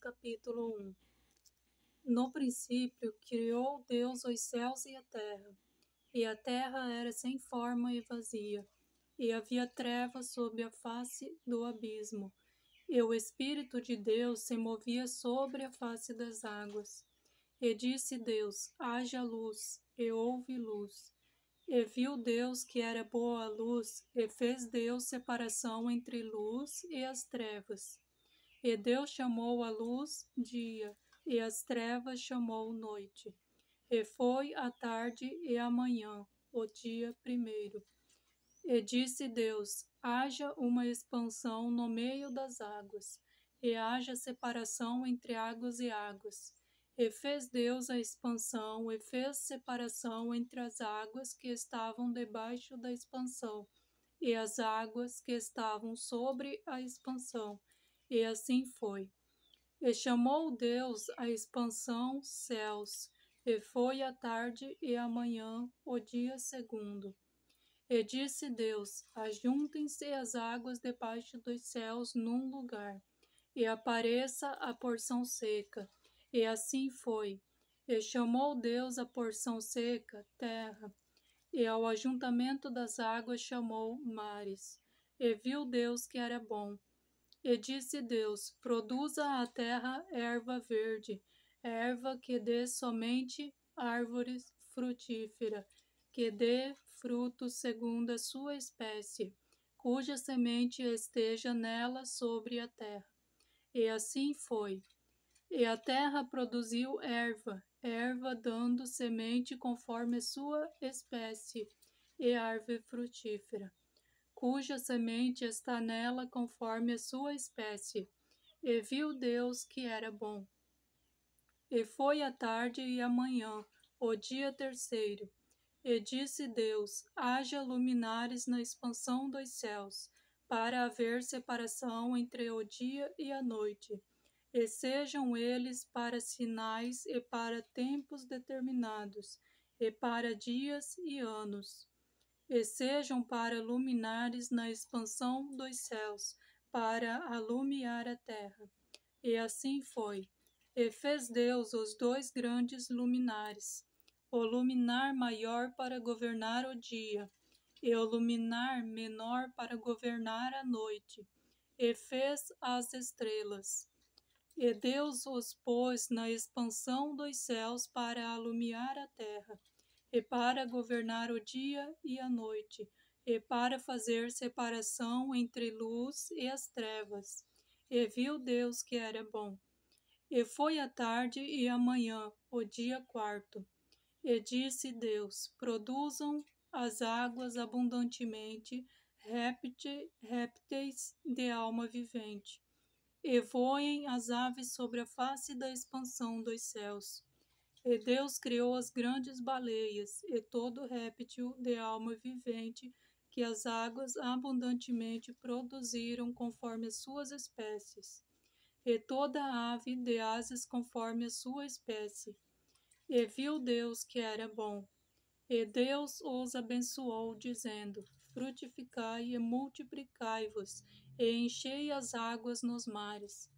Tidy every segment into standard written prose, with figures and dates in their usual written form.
capítulo 1. No princípio, criou Deus os céus e a terra era sem forma e vazia, e havia trevas sob a face do abismo, e o Espírito de Deus se movia sobre a face das águas. E disse Deus: haja luz, e houve luz. E viu Deus que era boa a luz, e fez Deus separação entre luz e as trevas. E Deus chamou a luz dia, e as trevas chamou noite. E foi a tarde e a manhã, o dia primeiro. E disse Deus: haja uma expansão no meio das águas, e haja separação entre águas e águas. E fez Deus a expansão, e fez separação entre as águas que estavam debaixo da expansão, e as águas que estavam sobre a expansão. E assim foi. E chamou Deus a expansão céus, e foi a tarde e a manhã, o dia segundo. E disse Deus: ajuntem-se as águas debaixo dos céus num lugar, e apareça a porção seca. E assim foi. E chamou Deus a porção seca terra, e ao ajuntamento das águas chamou mares. E viu Deus que era bom. E disse Deus: produza a terra erva verde, erva que dê somente árvores frutífera, que dê frutos segundo a sua espécie, cuja semente esteja nela sobre a terra. E assim foi. E a terra produziu erva dando semente conforme a sua espécie, e árvore frutífera, cuja semente está nela conforme a sua espécie. E viu Deus que era bom. E foi a tarde e a manhã, o dia terceiro. E disse Deus: haja luminares na expansão dos céus, para haver separação entre o dia e a noite. E sejam eles para sinais e para tempos determinados, e para dias e anos. E sejam para luminares na expansão dos céus, para alumiar a terra. E assim foi. E fez Deus os dois grandes luminares, o luminar maior para governar o dia, e o luminar menor para governar a noite. E fez as estrelas. E Deus os pôs na expansão dos céus para alumiar a terra, e para governar o dia e a noite, e para fazer separação entre luz e as trevas. E viu Deus que era bom. E foi a tarde e a manhã, o dia quarto. E disse Deus: produzam as águas abundantemente répteis de alma vivente, e voem as aves sobre a face da expansão dos céus. E Deus criou as grandes baleias e todo réptil de alma vivente que as águas abundantemente produziram conforme as suas espécies, e toda ave de asas conforme a sua espécie. E viu Deus que era bom. E Deus os abençoou, dizendo: frutificai e multiplicai-vos, e enchei as águas nos mares,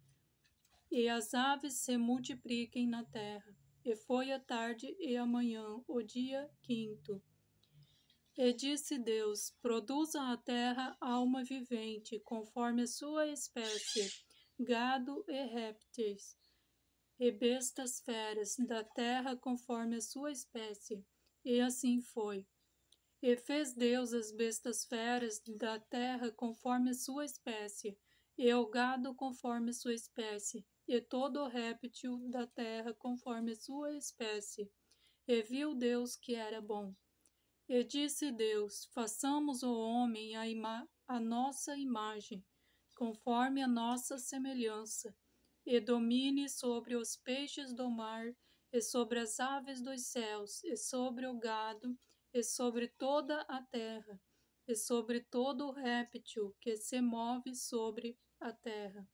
e as aves se multipliquem na terra. E foi a tarde e a manhã, o dia quinto. E disse Deus: produza a terra alma vivente, conforme a sua espécie, gado e répteis, e bestas feras da terra conforme a sua espécie. E assim foi. E fez Deus as bestas feras da terra conforme a sua espécie, e o gado conforme a sua espécie, e todo o réptil da terra conforme a sua espécie. E viu Deus que era bom. E disse Deus: façamos o homem a nossa imagem, conforme a nossa semelhança, e domine sobre os peixes do mar, e sobre as aves dos céus, e sobre o gado, e sobre toda a terra, e sobre todo o réptil que se move sobre a terra.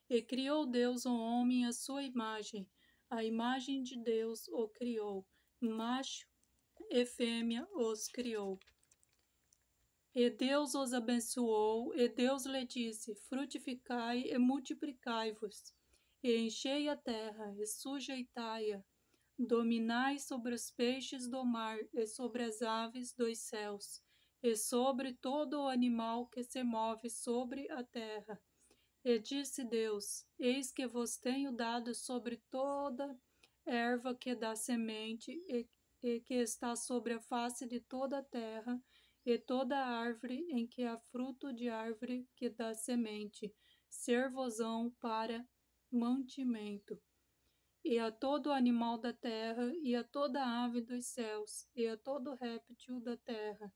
E criou Deus o homem à sua imagem, a imagem de Deus o criou, macho e fêmea os criou. E Deus os abençoou, e Deus lhe disse: frutificai e multiplicai-vos, e enchei a terra, e sujeitai-a. Dominai sobre os peixes do mar, e sobre as aves dos céus, e sobre todo o animal que se move sobre a terra. E disse Deus: Eis que vos tenho dado sobre toda erva que dá semente, e que está sobre a face de toda a terra, e toda árvore em que há fruto de árvore que dá semente, ser-vos-ão para mantimento. E a todo animal da terra, e a toda ave dos céus, e a todo réptil da terra,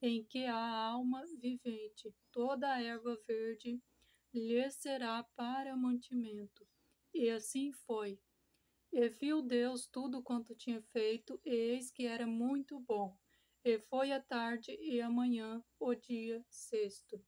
em que há alma vivente, toda a erva verde lhe será para mantimento. E assim foi. E viu Deus tudo quanto tinha feito, e eis que era muito bom. E foi a tarde e a manhã, o dia sexto.